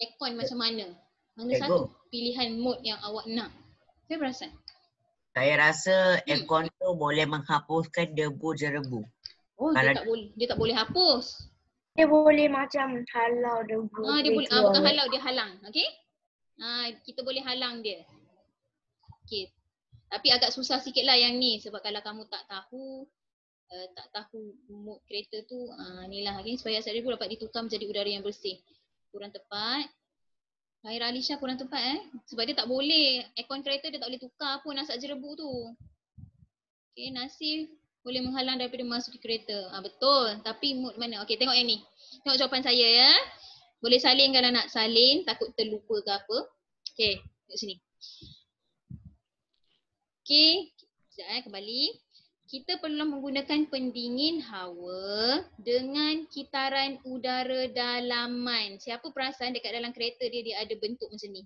aircon macam mana. Mana satu pilihan mode yang awak nak. Saya perasan. Saya rasa aircon tu boleh menghapuskan debu jerebu. Oh, dia tak boleh hapus. Dia boleh macam halau debu. Dia boleh bukan halau, dia halang. Okey? Kita boleh halang dia. Okey. Tapi agak susah sikitlah yang ni sebab kalau kamu tak tahu mode kereta tu inilah lagi supaya asap debu dapat ditukar menjadi udara yang bersih. Kurang tepat. Khaira Alisha kurang tepat sebab dia tak boleh, aircon kereta dia tak boleh tukar pun asap jerebu tu. Okey, Nasif boleh menghalang daripada masuk ke kereta. Betul, tapi mood mana? Okey, tengok yang ni. Tengok jawapan saya ya. Boleh salin kalau nak salin, takut terlupa ke apa. Okey, tengok sini. Okey, sekejap kembali. Kita perlu menggunakan pendingin hawa dengan kitaran udara dalaman. Siapa perasan dekat dalam kereta dia ada bentuk macam ni?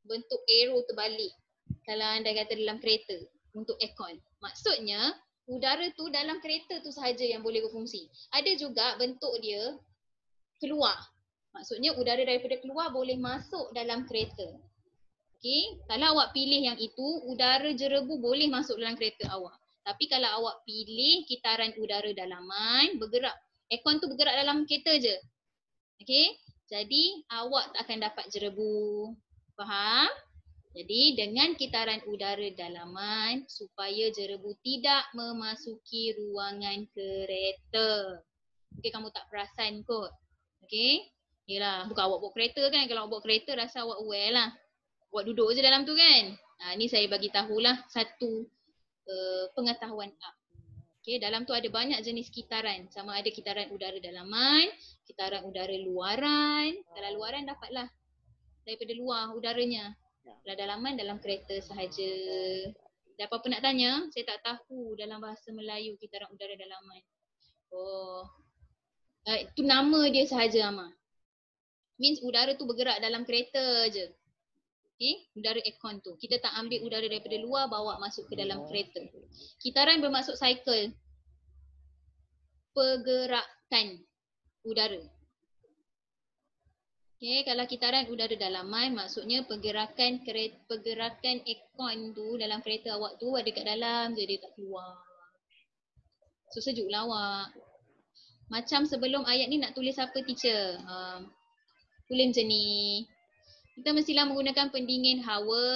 Bentuk arrow terbalik. Kalau anda kata dalam kereta untuk aircon. Maksudnya udara tu dalam kereta tu sahaja yang boleh berfungsi. Ada juga bentuk dia keluar. Maksudnya udara daripada keluar boleh masuk dalam kereta. Okey, kalau awak pilih yang itu, udara jerebu boleh masuk dalam kereta awak. Tapi kalau awak pilih kitaran udara dalaman, bergerak. Aircon tu bergerak dalam kereta je. Okey, jadi awak tak akan dapat jerebu. Faham? Jadi dengan kitaran udara dalaman supaya jerebu tidak memasuki ruangan kereta. Okey, kamu tak perasan kot. Okey? Yelah, bukan awak bawa kereta kan. Kalau awak bawa kereta rasa awak aware lah. Awak duduk je dalam tu kan. Ni saya bagi tahulah satu pengetahuan up. Okay, dalam tu ada banyak jenis kitaran. Sama ada kitaran udara dalaman, kitaran udara luaran. Kalau luaran dapatlah daripada luar udaranya. Kalau dalaman dalam kereta sahaja. Dan apa-apa nak tanya, saya tak tahu dalam bahasa Melayu kitaran udara dalaman. Itu nama dia sahaja Amar. Means udara tu bergerak dalam kereta je. Okay, udara aircon tu. Kita tak ambil udara daripada luar bawa masuk ke dalam kereta. Kitaran bermaksud cycle. Pergerakan udara. Okay, kalau kitaran udara dalaman maksudnya pergerakan aircon tu dalam kereta awak tu ada kat dalam je, dia tak keluar. So sejuklah awak. Macam sebelum ayat ni nak tulis apa teacher? Tulis macam ni. Kita mestilah menggunakan pendingin hawa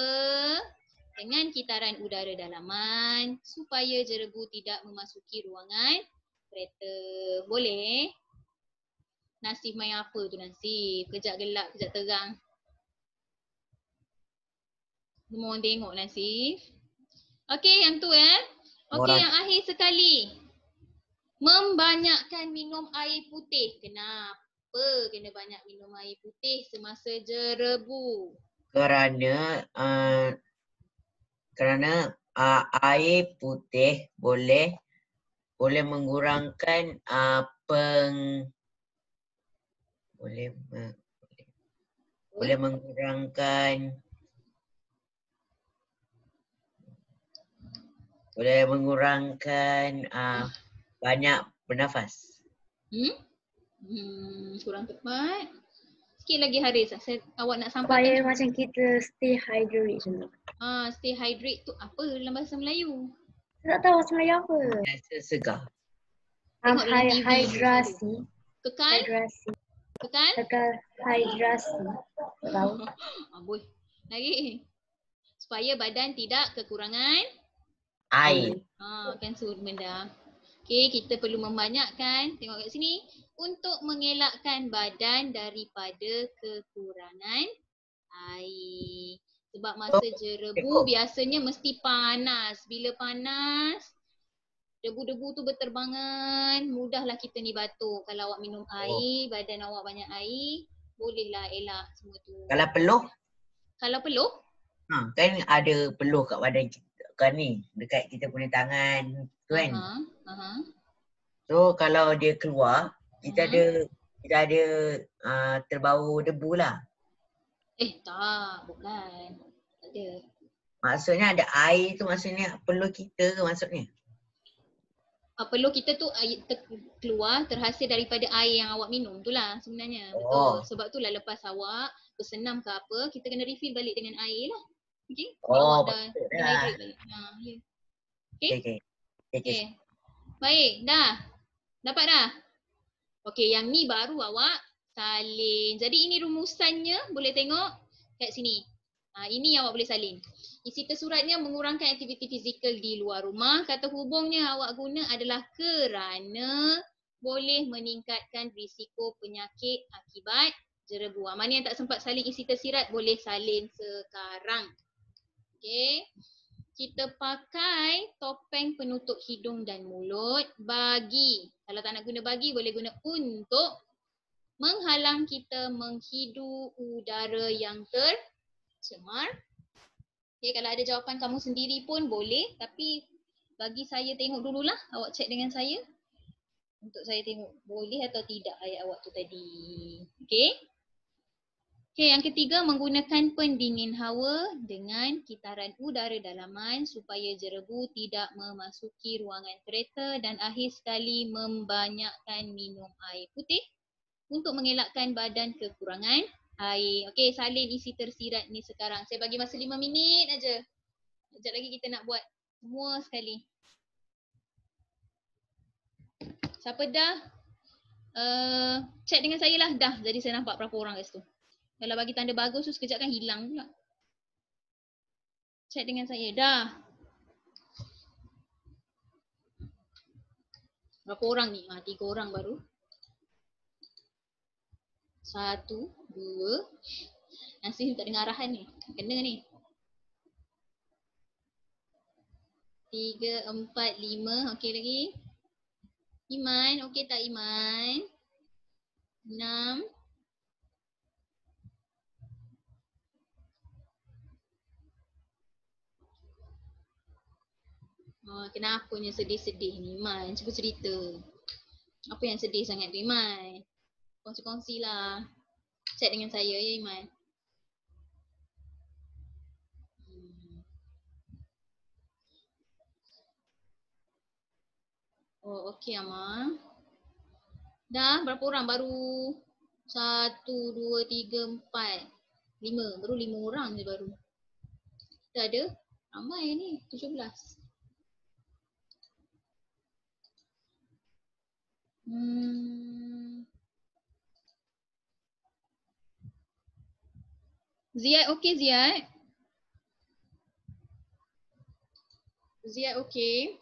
dengan kitaran udara dalaman supaya jerebu tidak memasuki ruangan kereta. Boleh? Nasib main apa tu Nasib? Kejap gelap, kejap terang. Semua orang tengok Nasib. Okey, yang tu Okey, yang akhir sekali. Membanyakkan minum air putih. Kenapa kena banyak minum air putih semasa jerebu? Kerana air putih boleh mengurangkan boleh mengurangkan banyak bernafas. Kurang tepat. Sikit lagi Haris. Awak nak sampaikan. Supaya macam kita stay hydrated macam tu. Stay hydrate tu apa dalam bahasa Melayu? Tak tahu bahasa Melayu apa. Rasa segar. Tengok dalam TV. Hydrasi. Kekal Hydrasi. Tak tahu. Amboi. Lagi. Supaya badan tidak kekurangan Air. Kan suruh benda. Okey, kita perlu membanyakkan, tengok kat sini, untuk mengelakkan badan daripada kekurangan air. Sebab masa jerebu biasanya mesti panas. Bila panas, debu-debu tu berterbangan, mudahlah kita ni batuk. Kalau awak minum air, badan awak banyak air, bolehlah elak semua tu. Kalau peluh? Kan ada peluh kat badan kita kan ni, dekat kita punya tangan tu kan. So kalau dia keluar, kita ada terbau debu lah. Tak, bukan. Tak ada. Maksudnya ada air tu maksudnya peluh kita ke maksudnya? Peluh kita tu keluar terhasil daripada air yang awak minum tu lah sebenarnya. Betul. Sebab tu lah lepas awak bersenam ke apa, kita kena refill balik dengan air lah. Okay? Awak dah dehydrate balik. Okay. Baik, dah. Dapat dah? Okay, yang ni baru awak salin. Jadi ini rumusannya, boleh tengok kat sini. Ini yang awak boleh salin. Isi tersuratnya mengurangkan aktiviti fizikal di luar rumah. Kata hubungnya awak guna adalah kerana boleh meningkatkan risiko penyakit akibat jerebu. Mana yang tak sempat salin isi tersirat boleh salin sekarang. Okay. Kita pakai topeng penutup hidung dan mulut bagi. Kalau tak nak guna bagi, boleh guna untuk menghalang kita menghidu udara yang tercemar. Okay, kalau ada jawapan kamu sendiri pun boleh. Tapi bagi saya tengok dululah. Awak cek dengan saya. Untuk saya tengok boleh atau tidak ayat awak tu tadi. Okay. Okay, yang ketiga, menggunakan pendingin hawa dengan kitaran udara dalaman supaya jerebu tidak memasuki ruangan kereta, dan akhir sekali membanyakkan minum air putih untuk mengelakkan badan kekurangan air. Okay, salin isi tersirat ni sekarang. Saya bagi masa 5 minit aja. Sekejap lagi kita nak buat semua sekali. Siapa dah? Chat dengan saya lah. Dah, jadi saya nampak berapa orang kat situ. Kalau bagi tanda bagus tu sekejap kan hilang pula. Chat dengan saya. Dah. Berapa orang ni? 3 orang baru. 1, 2. Nasib tak dengar arahan ni. Kena ni. 3, 4, 5. Okey lagi. Iman. Okey tak Iman? 6. Kenapanya sedih-sedih ni Iman? Cuba cerita. Apa yang sedih sangat tu Iman? Kongsi-kongsi lah. Chat dengan saya ya Iman. Oh okey Amma. Dah berapa orang baru? 1, 2, 3, 4, 5. Baru 5 orang je baru. Dah ada? Ramai ni. 17. Ziad okey Ziad? Ziad okey?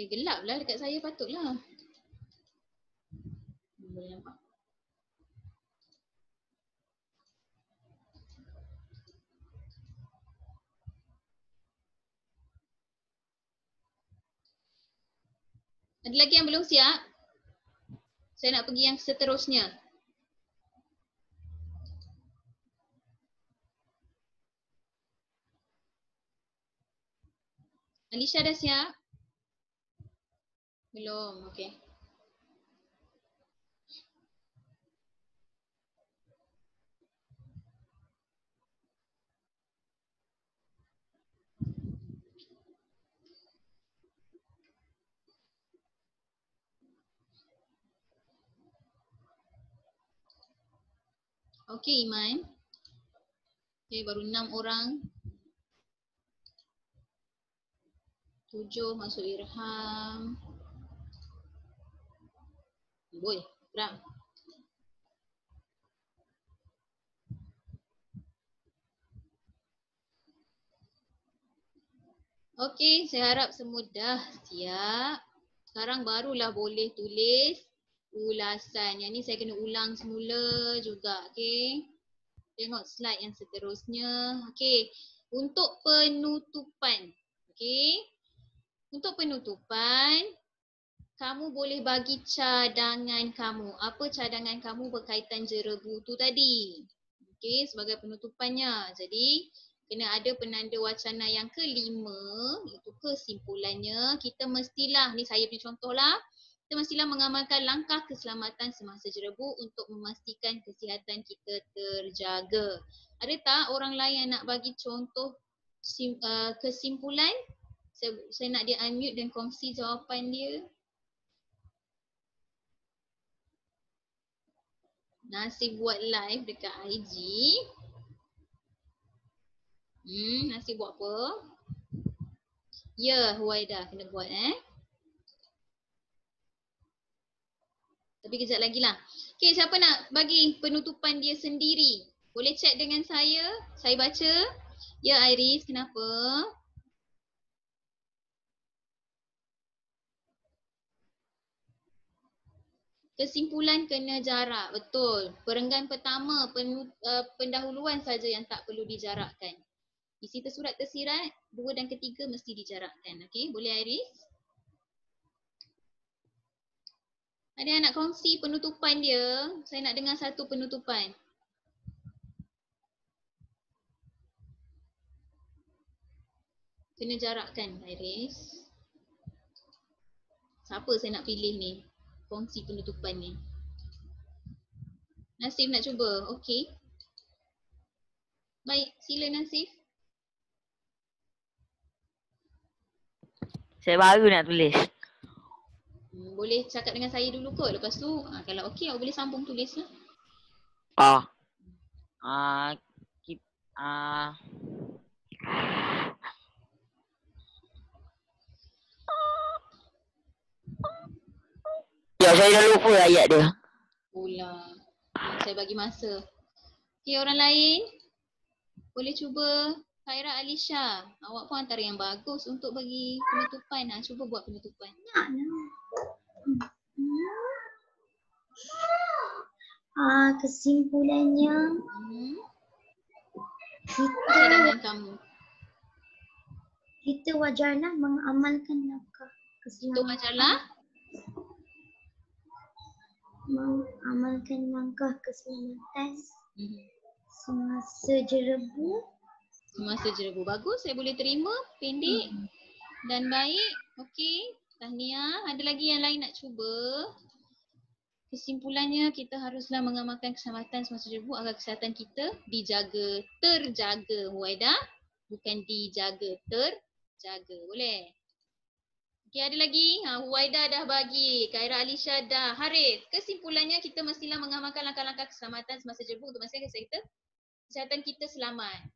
Gelap lah dekat saya patutlah. Boleh nampak. Ada lagi yang belum siap? Saya nak pergi yang seterusnya. Alisha dah siap? Belum, okey. Okey Iman. Okey, baru 6 orang. 7 masuk Irham. Boy, Ram. Okey, saya harap semua dah siap. Sekarang barulah boleh tulis ulasan. Yang ni saya kena ulang semula juga, okey. Tengok slide yang seterusnya. Okey, untuk penutupan. Okey. Untuk penutupan, kamu boleh bagi cadangan kamu. Apa cadangan kamu berkaitan jerebu tu tadi? Okey, sebagai penutupannya. Jadi, kena ada penanda wacana yang kelima, iaitu kesimpulannya. Kita mestilah, ni saya punya contoh lah. Kita mestilah mengamalkan langkah keselamatan semasa jerebu untuk memastikan kesihatan kita terjaga. Ada tak orang lain yang nak bagi contoh kesimpulan? Saya nak dia unmute dan kongsi jawapan dia. Nasib buat live dekat IG. Nasib buat apa? Ya, Huwaida kena buat Tapi kejap lagi lah. Okay, siapa nak bagi penutupan dia sendiri? Boleh chat dengan saya baca. Ya Iris, kenapa? Kesimpulan kena jarak, betul. Perenggan pertama, pendahuluan saja yang tak perlu dijarakkan. Isi tersurat tersirat, 2 dan ketiga mesti dijarakkan. Okey, boleh Iris? Ada yang nak kongsi penutupan dia? Saya nak dengar satu penutupan. Kena jarakkan Iris. Siapa saya nak pilih ni? Kongsi penutupan ni. Nasif nak cuba? Okey. Baik, sila Nasif. Saya baru nak tulis. Boleh cakap dengan saya dulu kot. Lepas tu kalau okey awak boleh sambung tulis lah. Ya, saya dah lupa ayat dia. Pula. Saya bagi masa. Okey, orang lain? Boleh cuba. Khaira Alisha. Awak pun antara yang bagus untuk bagi penutupan. Cuba buat penutupan. Kesimpulannya kita wajarlah mengamalkan langkah keselamatan. Itu wajarlah mengamalkan langkah keselamatan semasa jerebu. Semasa jerebu. Bagus, saya boleh terima. Pendek dan baik. Okey, tahniah. Ada lagi yang lain nak cuba? Kesimpulannya, kita haruslah mengamalkan keselamatan semasa jerebu agar kesihatan kita dijaga, terjaga. Huwaida, bukan dijaga, terjaga. Boleh? Okey, ada lagi? Huwaida dah bagi. Khaira Alisha dah. Harith, kesimpulannya kita mestilah mengamalkan langkah-langkah keselamatan semasa jerebu untuk memastikan kesihatan kita selamat.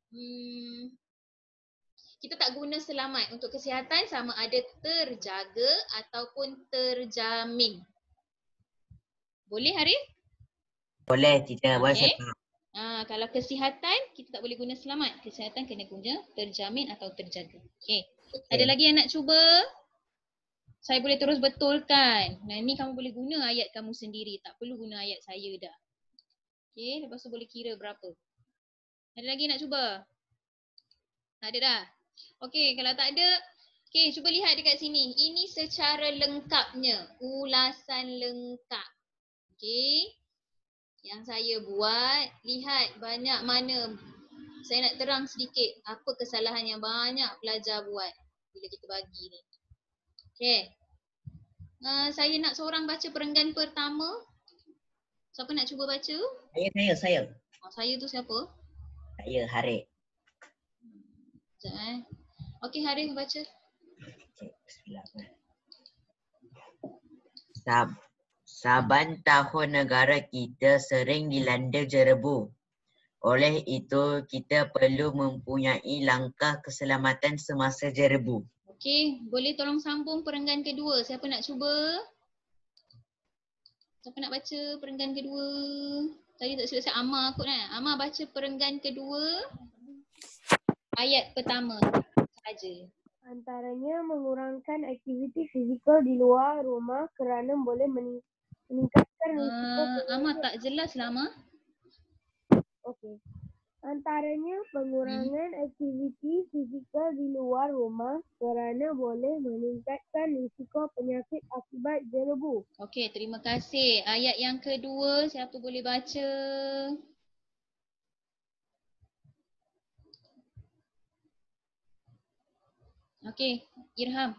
Kita tak guna selamat. Untuk kesihatan sama ada terjaga ataupun terjamin. Boleh Harith? Boleh, teacher. Boleh saya faham. Kalau kesihatan, kita tak boleh guna selamat. Kesihatan kena guna terjamin atau terjaga. Okey. Ada lagi yang nak cuba? Saya boleh terus betulkan. Nah, ni kamu boleh guna ayat kamu sendiri. Tak perlu guna ayat saya dah. Okey, lepas tu boleh kira berapa. Ada lagi nak cuba? Ada dah? Okey, kalau tak ada, okey, cuba lihat dekat sini. Ini secara lengkapnya. Ulasan lengkap. Okey. Yang saya buat, lihat banyak mana. Saya nak terang sedikit apa kesalahan yang banyak pelajar buat. bila kita bagi ni. Okay. Saya nak seorang baca perenggan pertama. Siapa nak cuba baca? Saya. Saya tu siapa? Saya, Harith. Sekejap Okey, Harith baca. Saban tahun negara kita sering dilanda jerebu. Oleh itu, kita perlu mempunyai langkah keselamatan semasa jerebu. Okey, boleh tolong sambung perenggan kedua. Siapa nak cuba? Siapa nak baca perenggan kedua? Tadi tak silap saya Amar kot kan? Amar baca perenggan kedua. Ayat pertama saja. Antaranya mengurangkan aktiviti fizikal di luar rumah kerana boleh meningkatkan risiko Amar tak jelas lama. Okey. Antaranya pengurangan aktiviti fizikal di luar rumah kerana boleh meningkatkan risiko penyakit akibat jerebu. Okey, terima kasih. Ayat yang kedua, siapa boleh baca? Okey, Irham.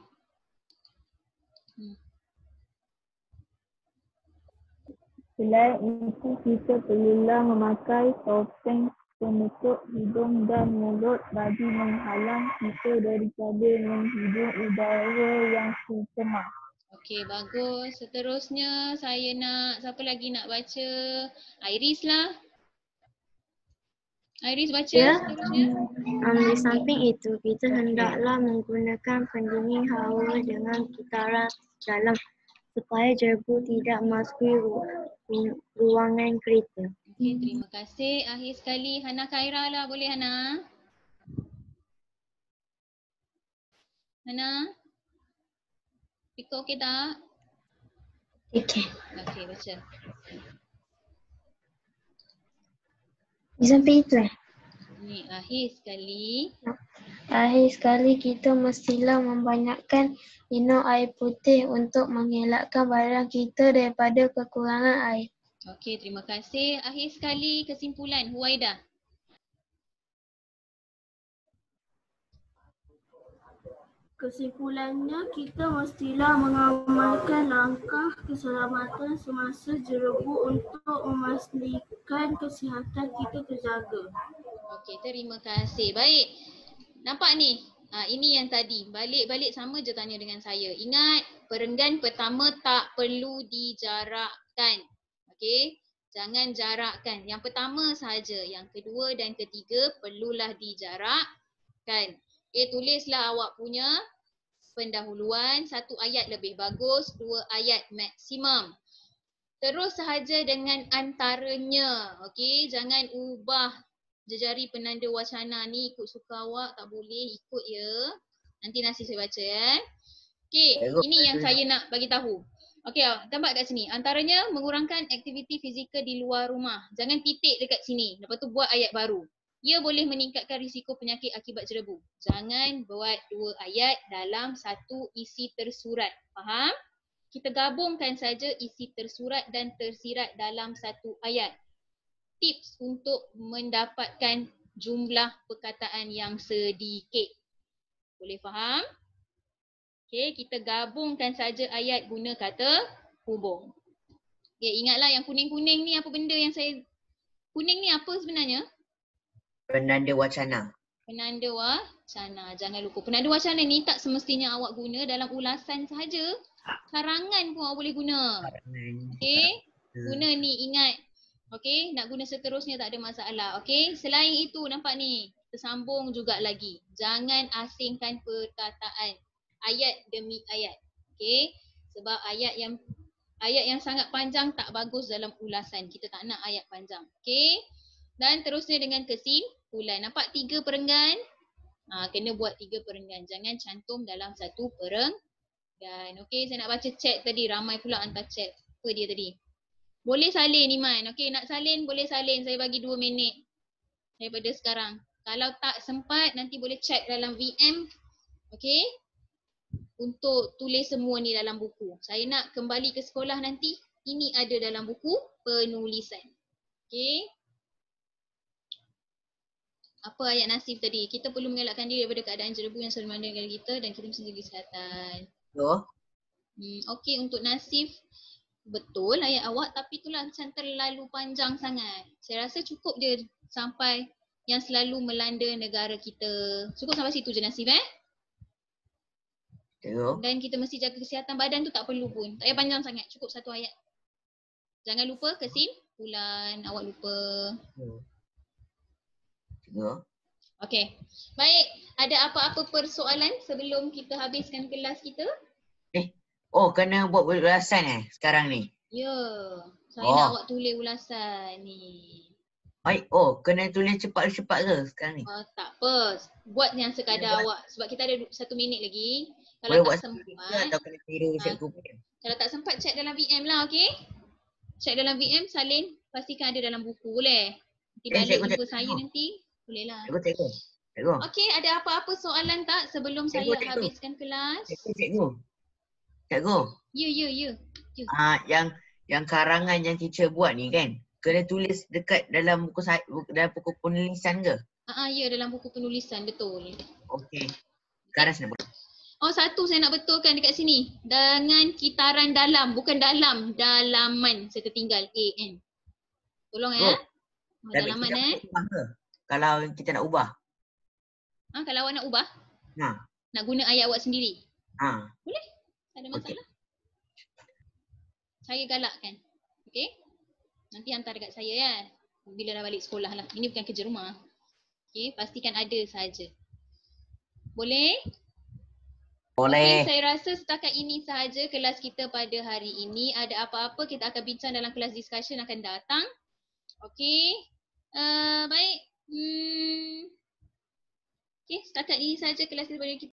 Selain itu, kita perlulah memakai topeng penutup hidung dan mulut bagi menghalang kita daripada menghirup udara yang tercemar. Okey, bagus. Seterusnya saya nak, siapa lagi nak baca? Iris lah. Iris baca seterusnya. Di samping itu, kita hendaklah menggunakan pendingin hawa dengan kitaran dalam supaya jerebu tidak masuki ruangan kereta. Okey, terima kasih. Akhir sekali Hana Khaira lah. Boleh Hana? Hana? Pika okey tak? Okey. Okey, baca. Di samping itu Ni akhir sekali. akhir sekali kita mestilah membanyakkan minum air putih untuk mengelakkan badan kita daripada kekurangan air. Okey, terima kasih. Akhir sekali kesimpulan Huwaida. Kesimpulannya, kita mestilah mengamalkan langkah keselamatan semasa jerebu untuk memastikan kesihatan kita terjaga. Okey, terima kasih. Baik. Nampak ni? Ini yang tadi. Balik-balik sama je tanya dengan saya. Ingat, perenggan pertama tak perlu dijarakkan. Okey? Jangan jarakkan. Yang pertama sahaja. Yang kedua dan ketiga perlulah dijarakkan. Okey, tulislah awak punya pendahuluan. 1 ayat lebih bagus, 2 ayat maksimum. Terus sahaja dengan antaranya. Okey, jangan ubah jejari penanda wacana ni ikut suka awak, tak boleh ikut ya. Nanti nasi saya baca ya. Okey, ini yang saya nak bagi tahu. Okey, tambah kat sini. Antaranya mengurangkan aktiviti fizikal di luar rumah. Jangan titik dekat sini. Lepas tu buat ayat baru. Ia boleh meningkatkan risiko penyakit akibat jerebu. Jangan buat 2 ayat dalam satu isi tersurat. Faham? Kita gabungkan saja isi tersurat dan tersirat dalam satu ayat. Tips untuk mendapatkan jumlah perkataan yang sedikit. Boleh faham? Okey, kita gabungkan saja ayat guna kata hubung. Okey, ingatlah yang kuning-kuning ni apa benda yang saya... Kuning ni apa sebenarnya? Penanda wacana. Penanda wacana. Jangan lupa. Penanda wacana ni tak semestinya awak guna dalam ulasan sahaja. Karangan pun awak boleh guna. Okey? Guna ni, ingat. Okey, nak guna seterusnya tak ada masalah. Okey, selain itu nampak ni, tersambung juga lagi. Jangan asingkan perkataan. Ayat demi ayat. Okey, sebab ayat yang sangat panjang tak bagus dalam ulasan. Kita tak nak ayat panjang. Okey, dan terusnya dengan kesimpulan. Nampak 3 perenggan? Kena buat 3 perenggan. Jangan cantum dalam satu perenggan. Okey, saya nak baca chat tadi. Ramai pula hantar chat. Apa dia tadi? Boleh salin Iman. Okey, nak salin boleh salin. Saya bagi 2 minit daripada sekarang. Kalau tak sempat nanti boleh chat dalam VM. Okey? Untuk tulis semua ni dalam buku. Saya nak kembali ke sekolah nanti. Ini ada dalam buku penulisan. Okey? apa ayat nasib tadi? Kita perlu mengelakkan diri daripada keadaan jerebu yang selalu melanda negara kita dan kita mesti jaga kesihatan. Okey, untuk nasib betul ayat awak, tapi itulah macam terlalu panjang sangat. Saya rasa cukup je sampai yang selalu melanda negara kita. Cukup sampai situ je nasib Dan kita mesti jaga kesihatan badan tu tak perlu pun. Tak payah panjang sangat, cukup satu ayat. Jangan lupa kesimpulan, awak lupa. Okey. Baik, ada apa-apa persoalan sebelum kita habiskan kelas kita? Kena buat ulasan sekarang ni? Ya, saya nak awak tulis ulasan ni. Kena tulis cepat-cepat ke sekarang ni? Tak apa, buat yang sekadar awak. Sebab kita ada 1 minit lagi. Boleh Kalau buat tak sempat, atau kena tiru cikgu pun? Kalau tak sempat, check dalam VM lah, okey? Check dalam VM, salin, pastikan ada dalam buku, boleh? Nanti balik jumpa saya nanti, boleh lah. Cikgu. Okey, ada apa-apa soalan tak sebelum saya habiskan kelas? Cikgu. Ya. Yang karangan yang teacher buat ni kan, kena tulis dekat dalam buku dalam buku penulisan ke? Ya, dalam buku penulisan, betul. Okey. Sekarang saya nak buat. Satu saya nak betulkan dekat sini. Dengan kitaran dalam, bukan dalam, dalaman. Saya tertinggal AN. Tolong dalaman Kalau kita nak ubah. Kalau awak nak ubah? Nak guna ayat awak sendiri? Boleh. Tak ada masalah. Saya galakkan. Okey? Nanti hantar dekat saya bila dah balik sekolah lah. Ini bukan kerja rumah. Okey, pastikan ada sahaja. Boleh? Boleh. Okay, saya rasa setakat ini sahaja kelas kita pada hari ini. Ada apa-apa kita akan bincang dalam kelas discussion akan datang. Okey. Baik. Okey, setakat ini sahaja kelas daripada kita.